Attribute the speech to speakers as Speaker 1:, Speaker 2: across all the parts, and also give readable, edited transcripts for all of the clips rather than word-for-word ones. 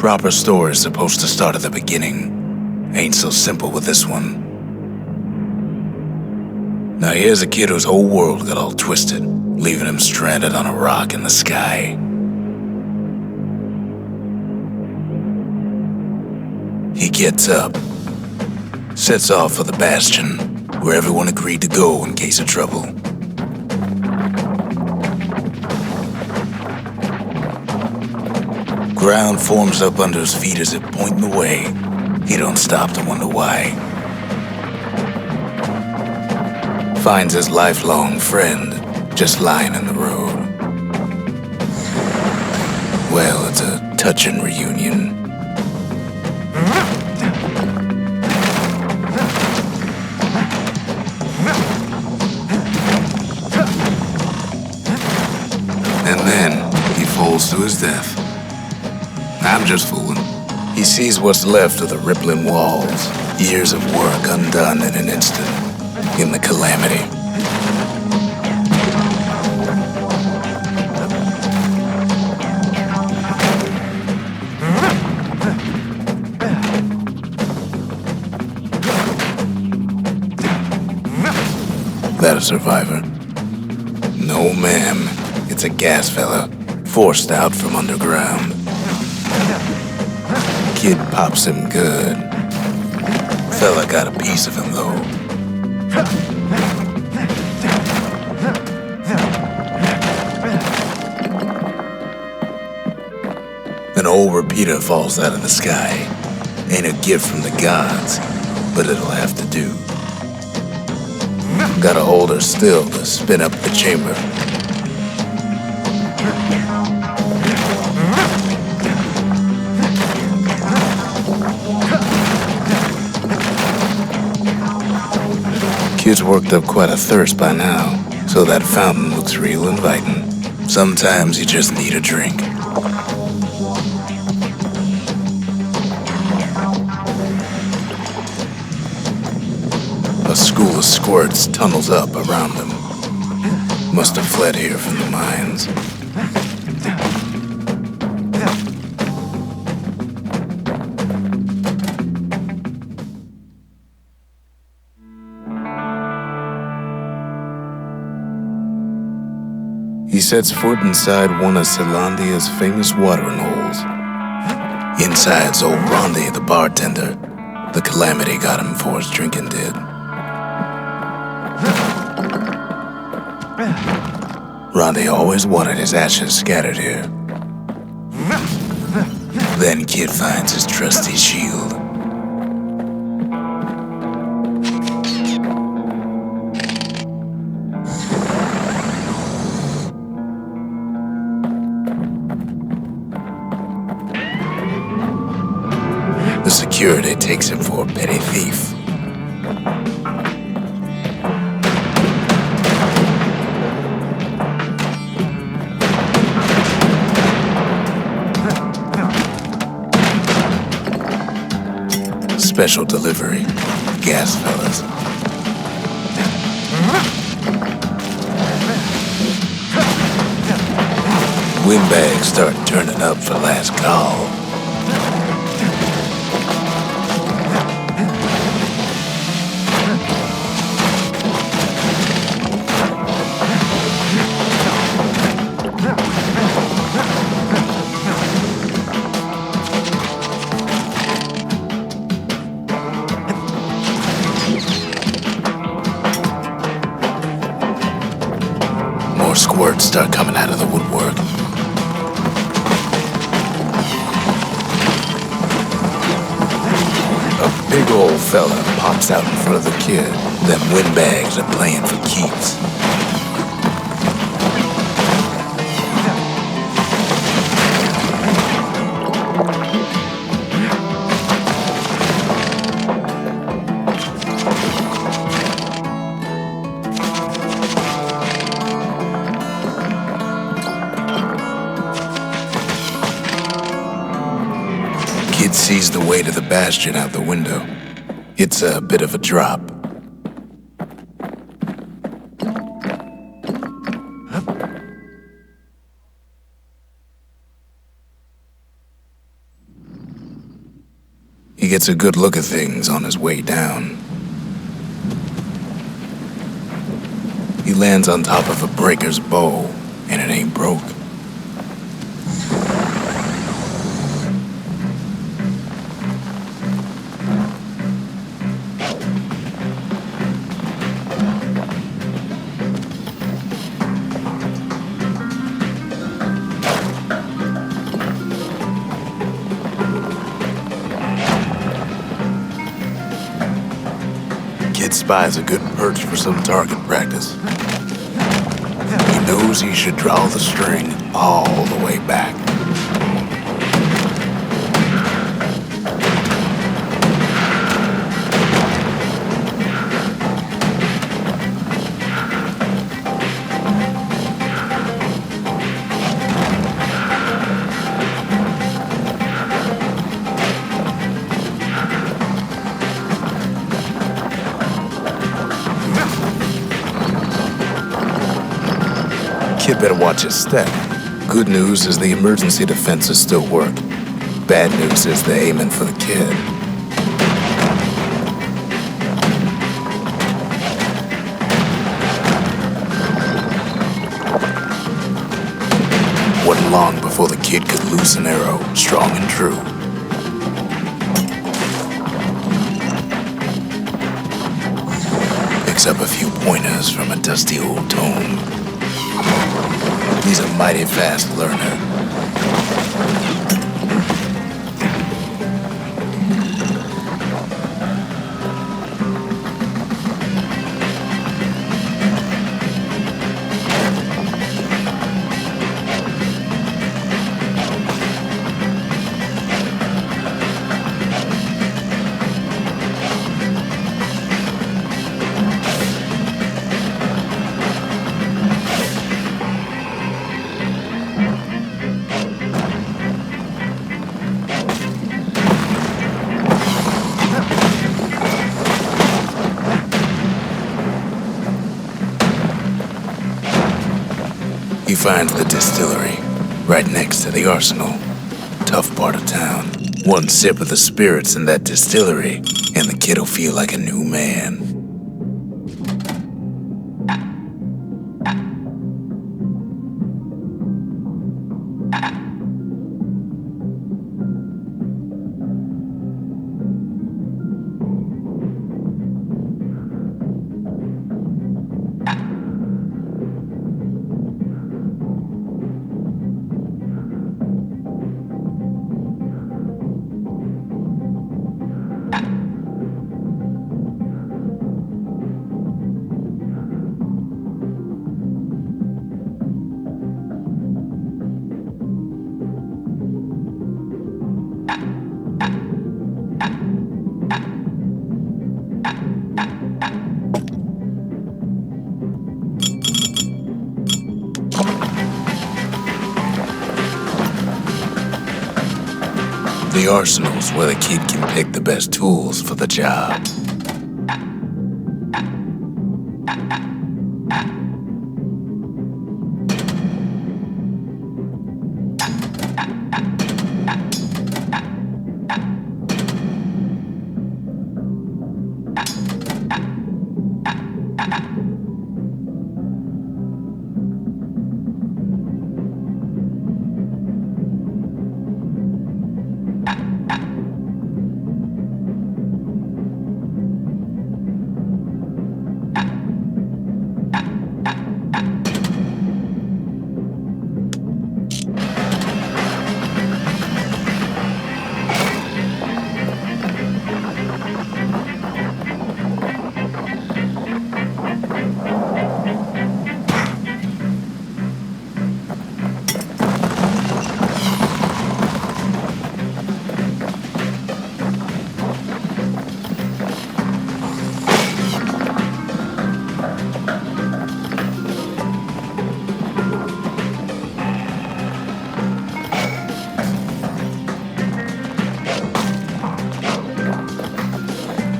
Speaker 1: Proper story is supposed to start at the beginning. Ain't so simple with this one. Now here's a kid whose whole world got all twisted, leaving him stranded on a rock in the sky. He gets up, sets off for the Bastion, where everyone agreed to go in case of trouble. Ground forms up under his feet as it pointing the way. He don't stop to wonder why. Finds his lifelong friend just lying in the road. Well, it's a touching reunion. And then he falls to his death. I'm just fooling. He sees what's left of the rippling walls, years of work undone in an instant, in the calamity. That a survivor? No, ma'am. It's a gas fella, forced out from underground. Kid pops him good. Fella got a piece of him, though. An old repeater falls out of the sky. Ain't a gift from the gods, but it'll have to do. Gotta hold her still to spin up the chamber. Kid's worked up quite a thirst by now, so that fountain looks real inviting. Sometimes you just need a drink. A school of squirts tunnels up around them. Must have fled here from the mines. He sets foot inside one of Zealandia's famous watering holes. Inside's old Rondi, the bartender. The calamity got him before his drinking did. Rondi always wanted his ashes scattered here. Then Kid finds his trusty shield. The security takes him for a petty thief. Special delivery, gas fellas. Windbags start turning up for last call. Squirts start coming out of the woodwork. A big old fella pops out in front of the kid. Them windbags are playing for keeps. Kid sees the way to the Bastion out the window. It's a bit of a drop. gets a good look at things on his way down. He lands on top of a breaker's bow, and it ain't broke. Kid spies a good perch for some target practice. He knows he should draw the string all the way back. Kid better watch his step. Good news is the emergency defenses still work. Bad news is they're aiming for the kid. Wasn't long before the kid could loose an arrow, strong and true. Picks up a few pointers from a dusty old tome. He's a mighty fast learner. He finds the distillery, right next to the arsenal. Tough part of town. One sip of the spirits in that distillery, and the kid'll feel like a new man. The arsenal's where the kid can pick the best tools for the job.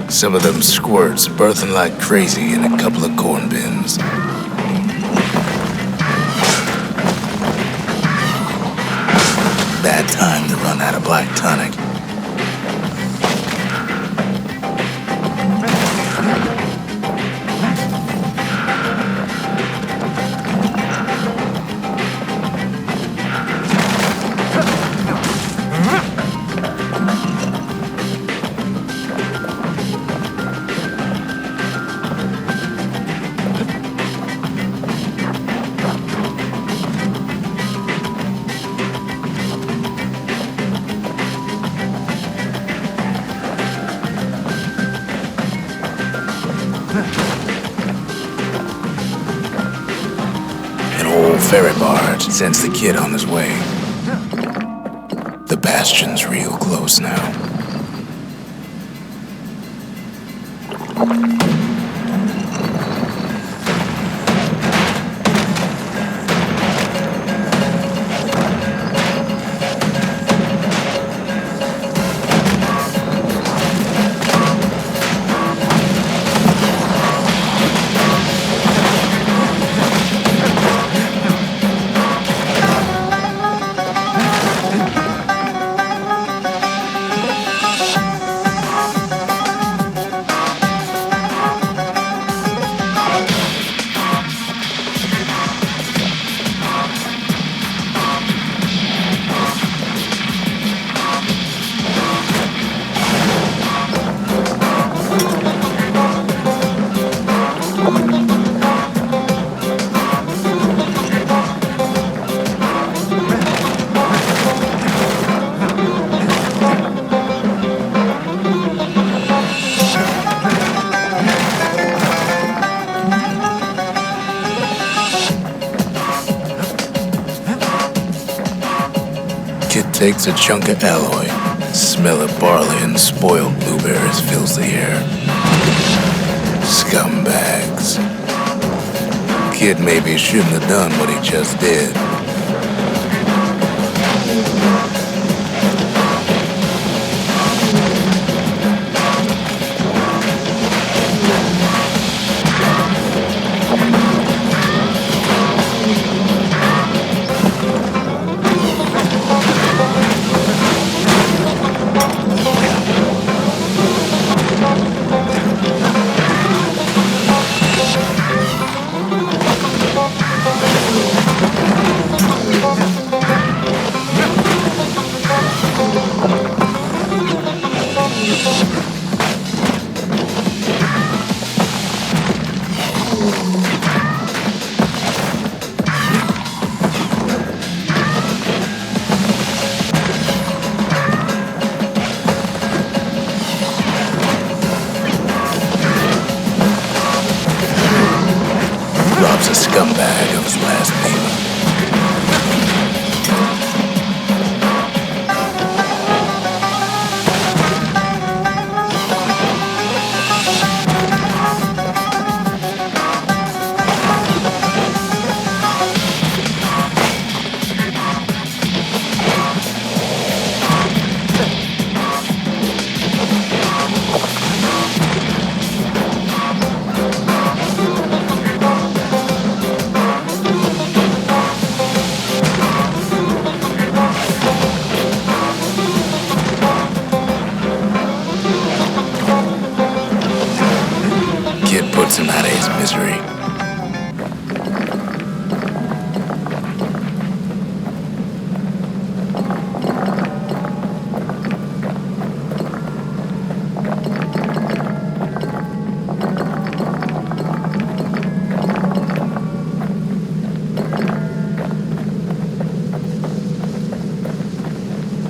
Speaker 1: Some of them squirts birthing like crazy in a couple of corn bins. Bad time to run out of black tonic. An old ferry barge sends the kid on his way. The Bastion's real close now. Kid takes a chunk of alloy. Smell of barley and spoiled blueberries fills the air. Scumbags. Kid maybe shouldn't have done what he just did. Robs a scumbag of his last payment. Puts him out of his misery.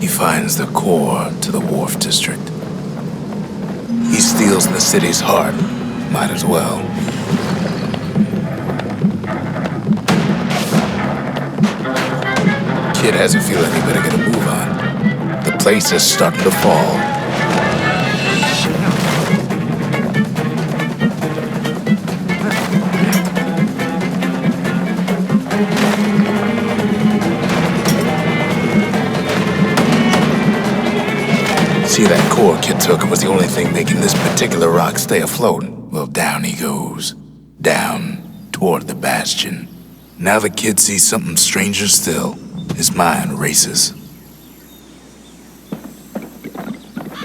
Speaker 1: He finds the core to the Wharf District. He steals the city's heart. Might as well. Kid has a feeling he better get a move on. The place is starting to fall. See, that core Kid took was the only thing making this particular rock stay afloat. Well, down he goes. Down toward the Bastion. Now the kid sees something stranger still. His mind races.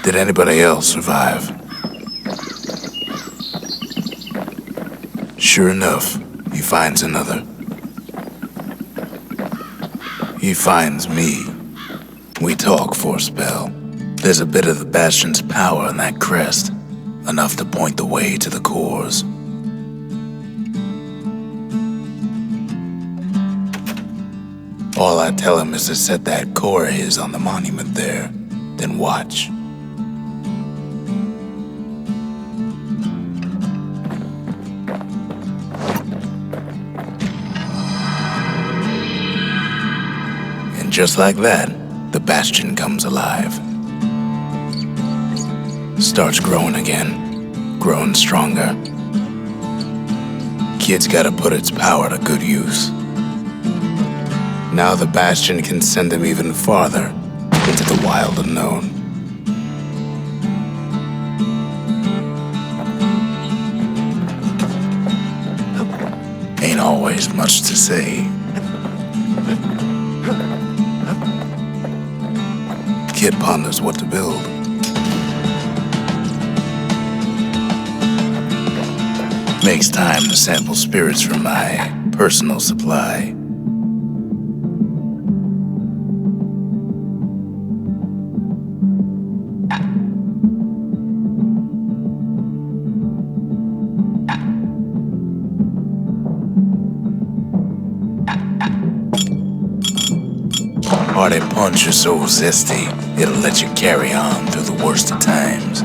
Speaker 1: Did anybody else survive? Sure enough, he finds another. He finds me. We talk for a spell. There's a bit of the Bastion's power in that crest. Enough to point the way to the cores. All I tell him is to set that core of his on the monument there, then watch. Just like that, the Bastion comes alive. Starts growing again, growing stronger. Kid's gotta put its power to good use. Now the Bastion can send him even farther into the wild unknown. Ain't always much to say. Kid ponders what to build. Makes time to sample spirits from my personal supply. Hearty punch is so zesty, it'll let you carry on through the worst of times.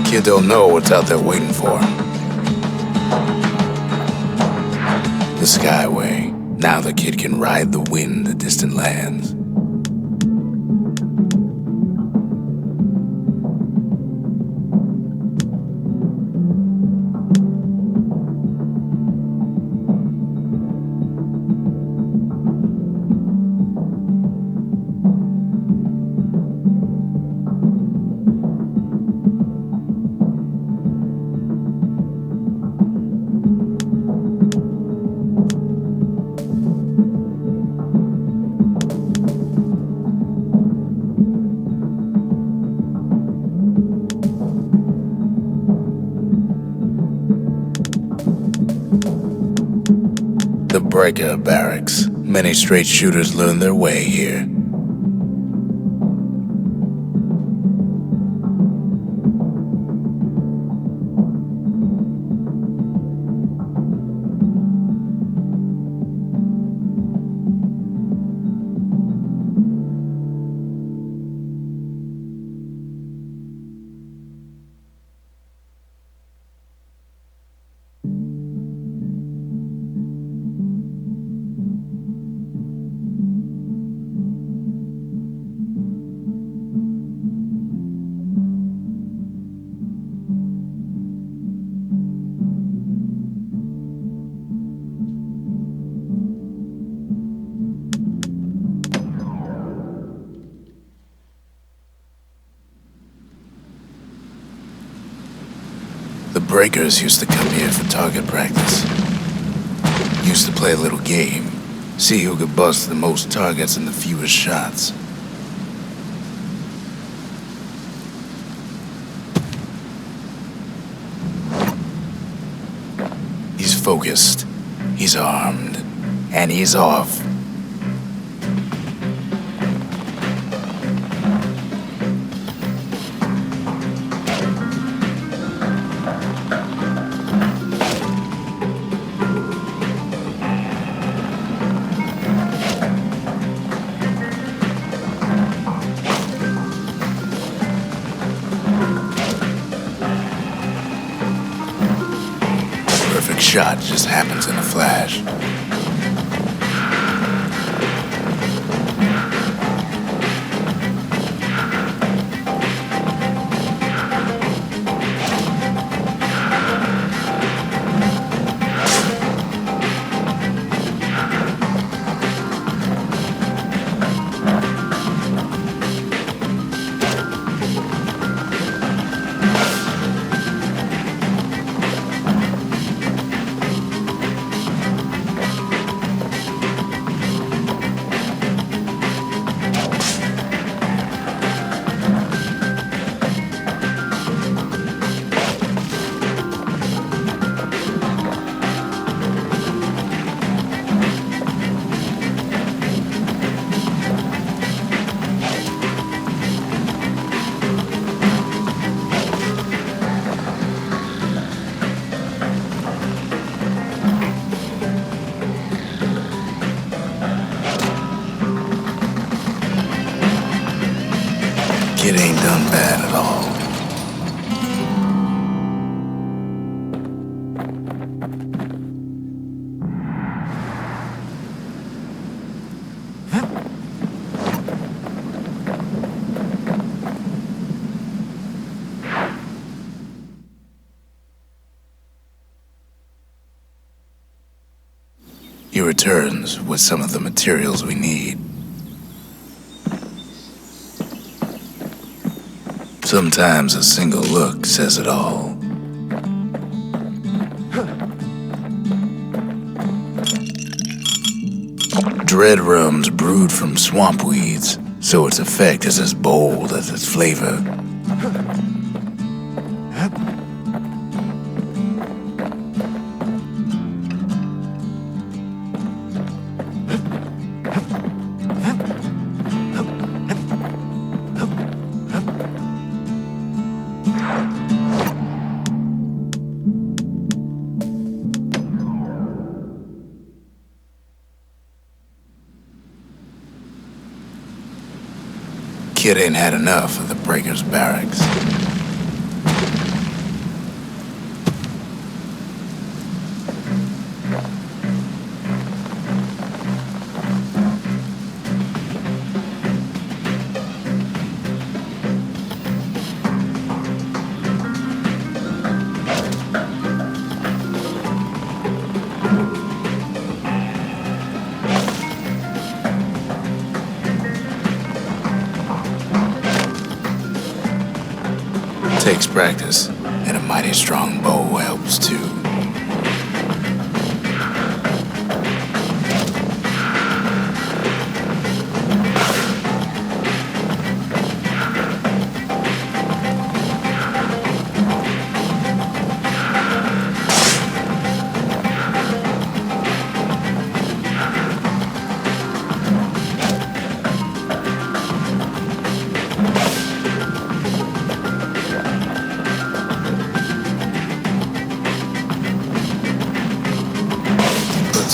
Speaker 1: Kid don't know what's out there waiting for him. The Skyway. Now the kid can ride the wind to distant lands. The Breaker Barracks. Many straight shooters learn their way here. The Breakers used to come here for target practice. Used to play a little game. See who could bust the most targets and the fewest shots. He's focused, he's armed, and he's off. Perfect shot just happens in a flash. Kid ain't done bad at all. He returns with some of the materials we need. Sometimes a single look says it all. Dread rum's brewed from swamp weeds, so its effect is as bold as its flavor. Kid ain't had enough of the Breakers' barracks. Takes practice, and a mighty strong bow helps too.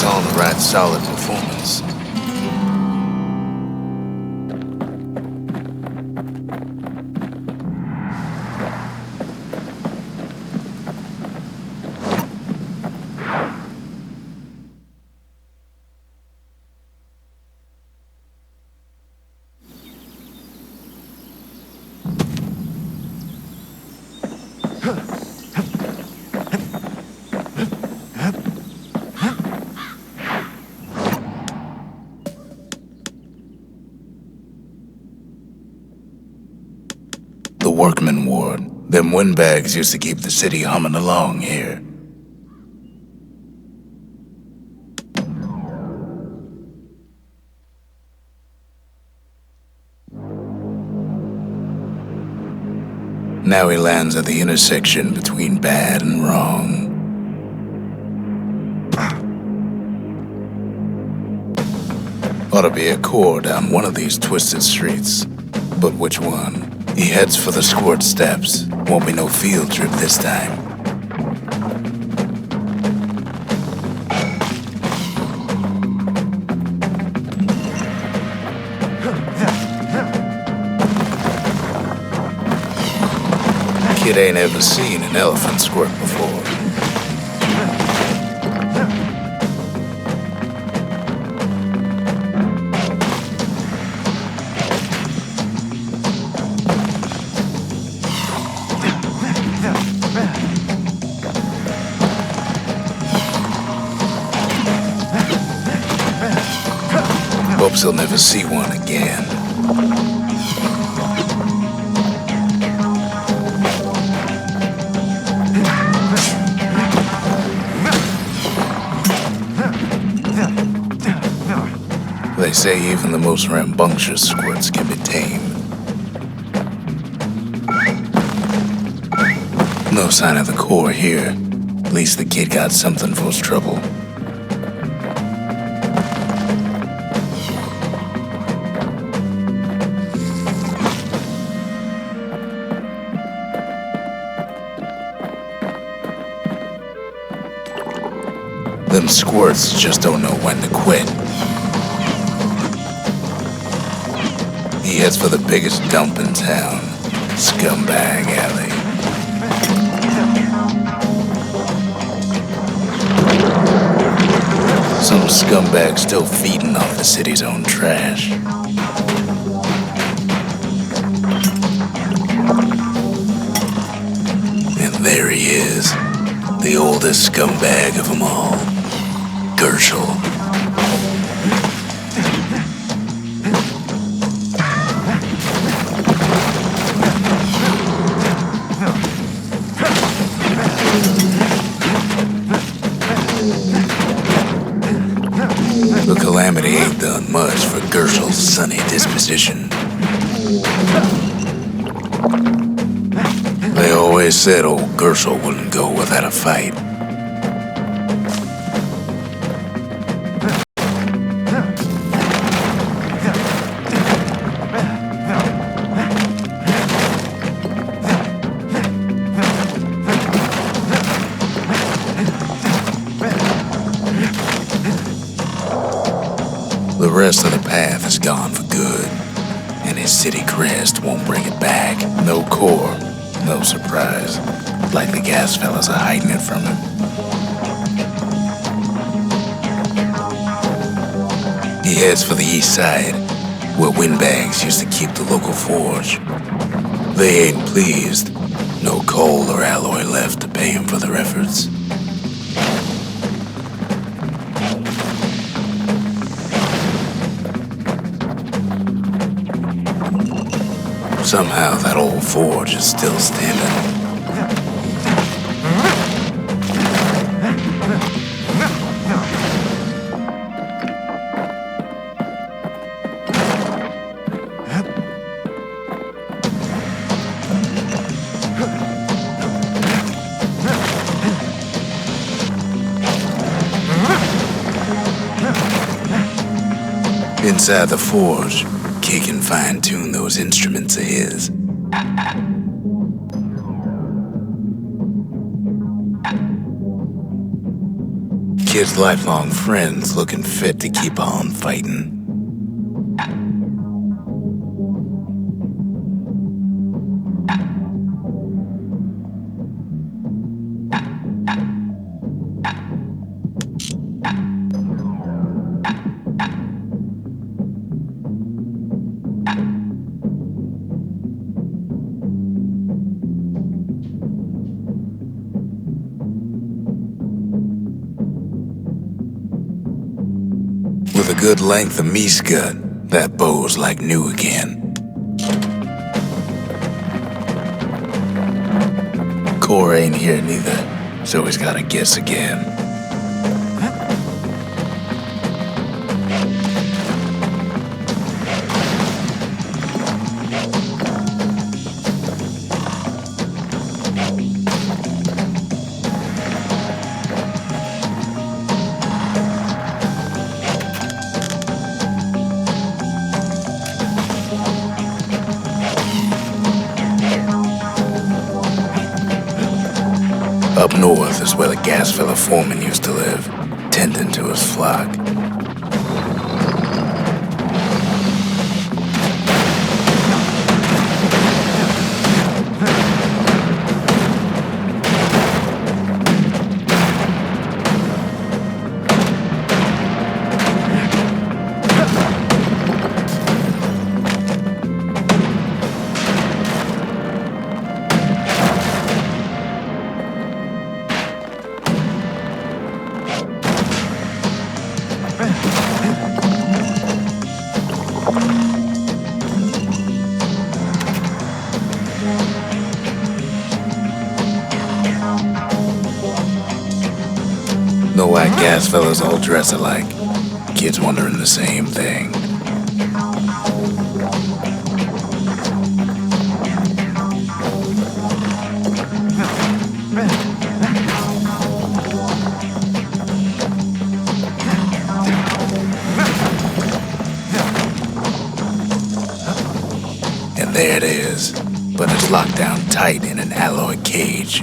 Speaker 1: On the right solid performance. The workman ward. Them windbags used to keep the city humming along here. Now he lands at the intersection between bad and wrong. Ought to be a core down one of these twisted streets. But which one? He heads for the squirt steps. Won't be no field trip this time. Kid ain't ever seen an elephant squirt before. Hopes he'll never see one again. They say even the most rambunctious squirts can be tamed. No sign of the core here. At least the kid got something for his trouble. Them squirts just don't know when to quit. He heads for the biggest dump in town, Scumbag Alley. Some scumbag still feeding off the city's own trash. And there he is, the oldest scumbag of them all. Gershel. Gershel's sunny disposition. They always said old Gershel wouldn't go without a fight. The rest of the path is gone for good, and his city crest won't bring it back. No core, no surprise, like the gas fellas are hiding it from him. He heads for the east side, where windbags used to keep the local forge. They ain't pleased. No coal or alloy left to pay him for their efforts. Somehow that old forge is still standing. Inside the forge, Kay can fine-tune those instruments of his. Kid's lifelong friends looking fit to keep on fighting. With a good length of meat-gut, that bow's like new again. Core ain't here neither, so he's gotta guess again. Up north is where the gas fella foreman used to live, tending to his flock. No white gas fellas all dress alike. Kids wondering the same thing. And there it is, but it's locked down tight in an alloy cage.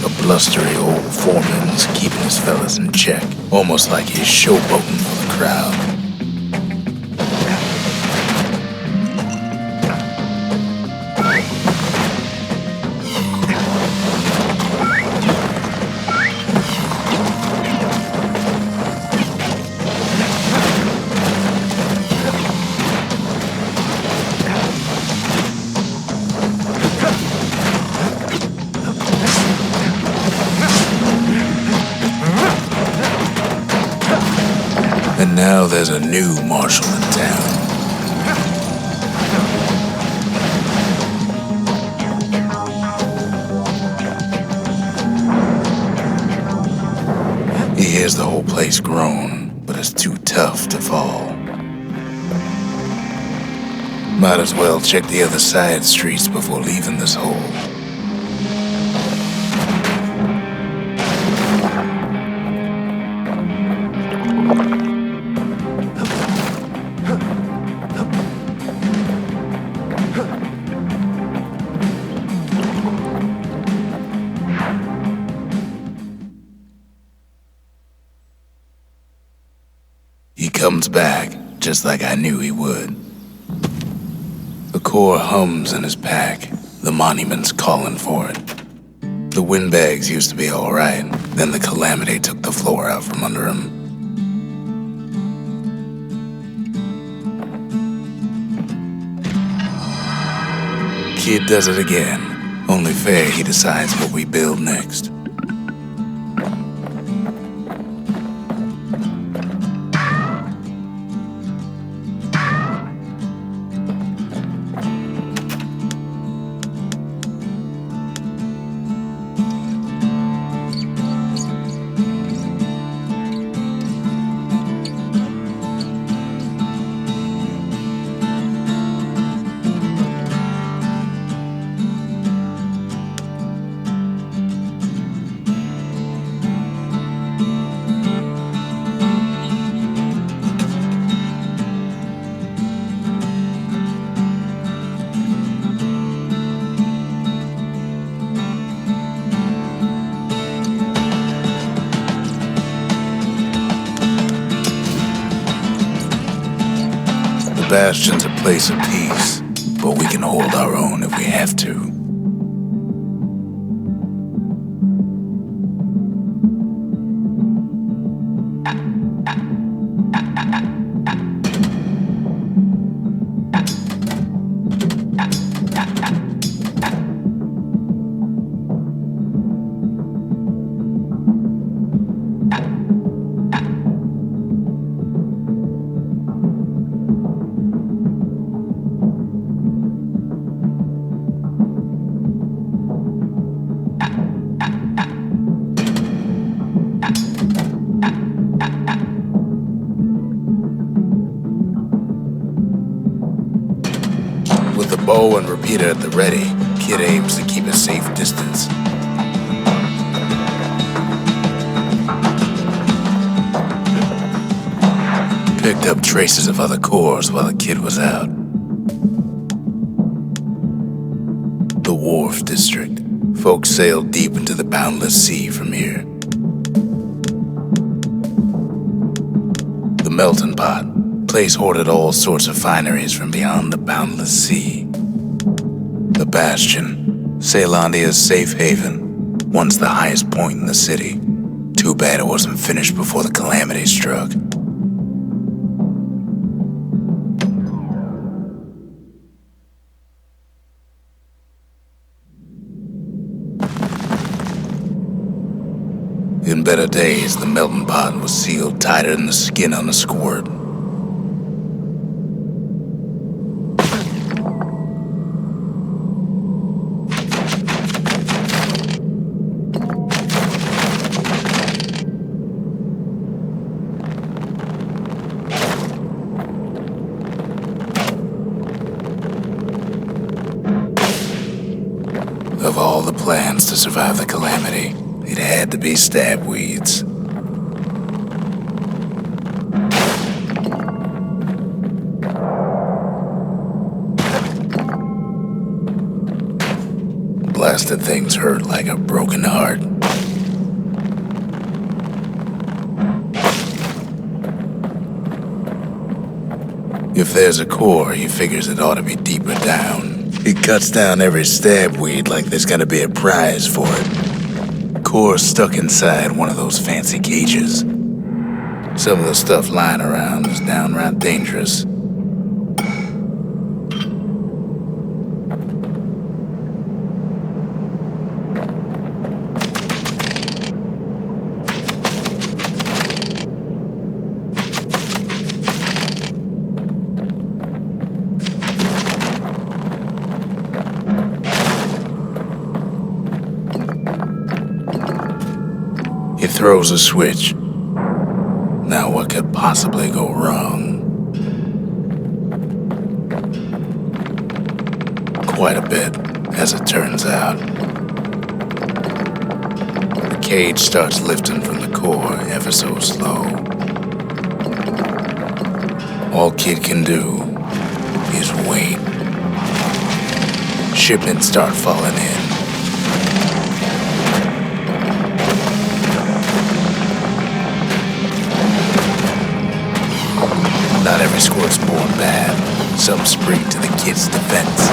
Speaker 1: A blustery old foreman's keeping his fellas in check, almost like he's showboating for the crowd. And now there's a new marshal in town. He hears the whole place groan, but it's too tough to fall. Might as well check the other side streets before leaving this hole. He comes back, just like I knew he would. The core hums in his pack. The monument's calling for it. The windbags used to be alright, then the calamity took the floor out from under him. Kid does it again. Only fair he decides what we build next. Bastion's a place of peace, but we can hold our own if we have to. With the bow and repeater at the ready, Kid aims to keep a safe distance. Picked up traces of other cores while the Kid was out. The Wharf District. Folks sail deep into the boundless sea from here. The Melting Pot. Place hoarded all sorts of fineries from beyond the boundless sea. The Bastion, Ceylondia's safe haven, once the highest point in the city. Too bad it wasn't finished before the calamity struck. In better days, the Melting Pot was sealed tighter than the skin on a squirt. Of all the plans to survive the calamity, it had to be stabweeds. Blasted things hurt like a broken heart. If there's a core, he figures it ought to be deeper down. He cuts down every stabweed like there's gonna be a prize for it. Core's stuck inside one of those fancy cages. Some of the stuff lying around is downright dangerous. He throws a switch. Now what could possibly go wrong? Quite a bit, as it turns out. The cage starts lifting from the core ever so slow. All Kid can do is wait. Shipments start falling in. Not every squirt's born bad. Some spring to the Kid's defense.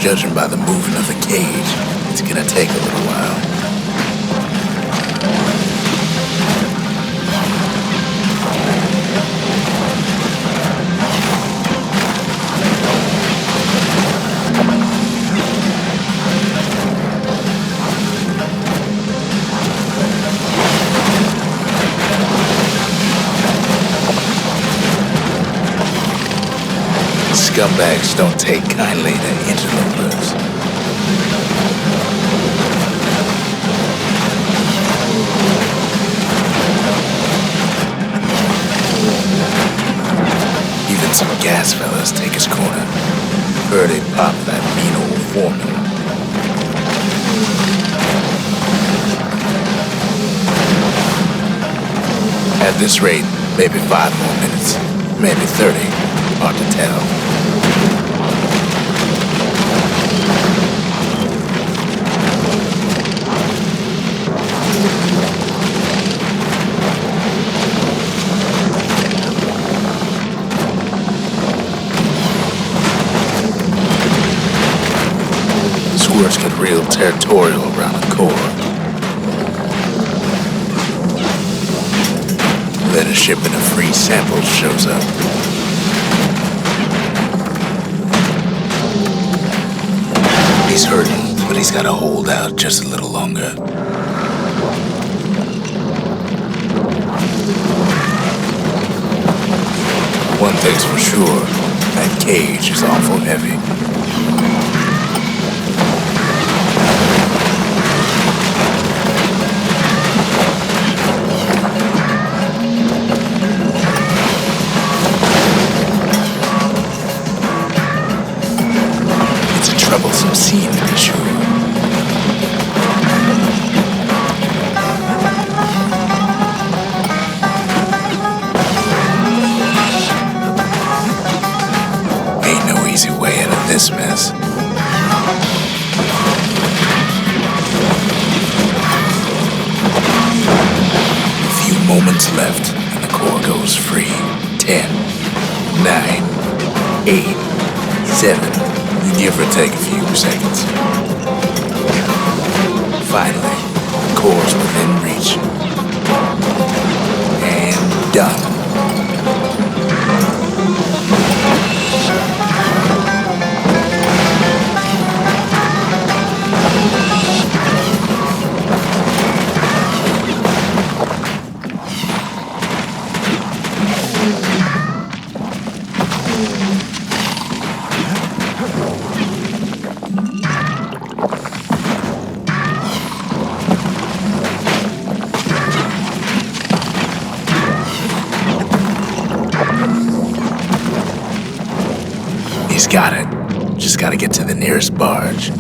Speaker 1: Judging by the movement of the cage, it's gonna take a little while. Scumbags don't take kindly to interlopers. Even some gas fellas take his corner. Heard he popped that mean old foreman. At this rate, maybe 5 more minutes, maybe 30. Hard to tell. Squirts get real territorial around the core. Then a shipment of free samples shows up. He's hurting, but he's gotta hold out just a little longer. One thing's for sure, that cage is awful heavy. Troublesome scene, to be sure. Ain't no easy way out of this mess. A few moments left, and the core goes free. 10, 9, 8, 7. Give or take a few seconds. Finally, the core's within reach. And done. He's got it. Just gotta get to the nearest barge.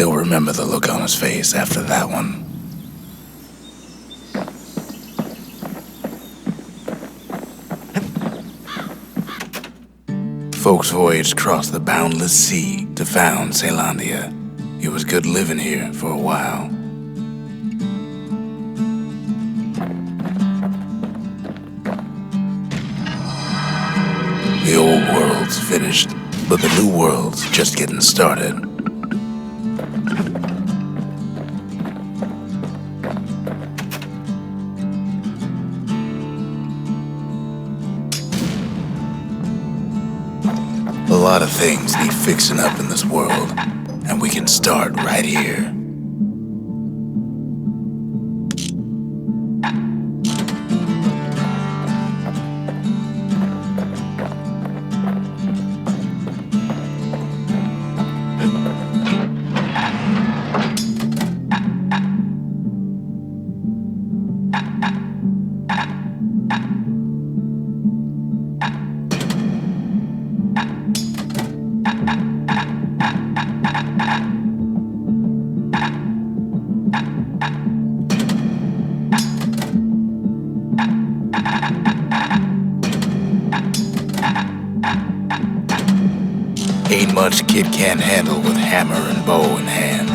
Speaker 1: still remember the look on his face after that one. Folks voyaged across the boundless sea to found Caelondia. It was good living here for a while. The old world's finished, but the new world's just getting started. A lot of things need fixing up in this world, and we can start right here. 'Ain't much kid can't handle with hammer and bow in hand.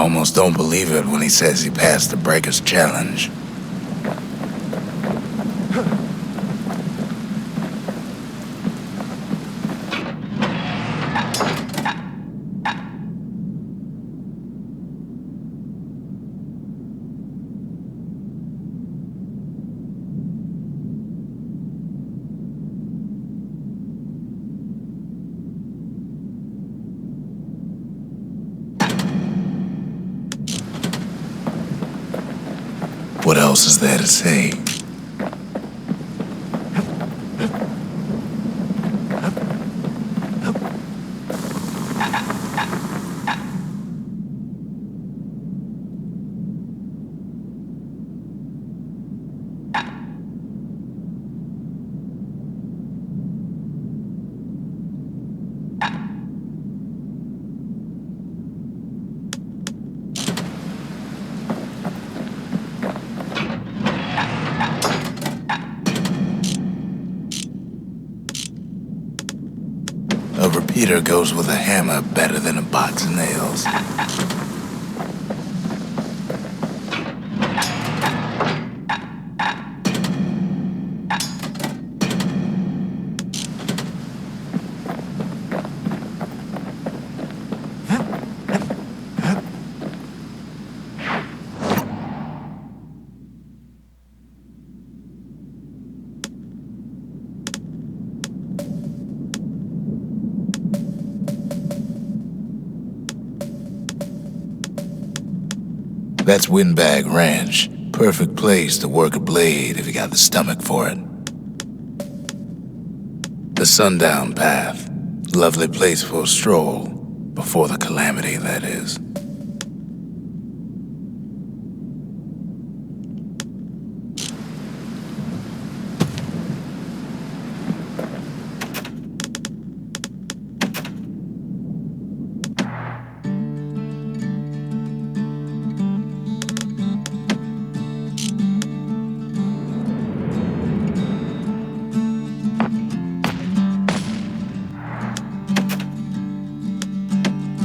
Speaker 1: almost don't believe it when he says he passed the Breaker's challenge. What else is there to say? A repeater goes with a hammer better than a box of nails. That's Windbag Ranch. Perfect place to work a blade if you got the stomach for it. The Sundown Path. Lovely place for a stroll. Before the calamity, that is.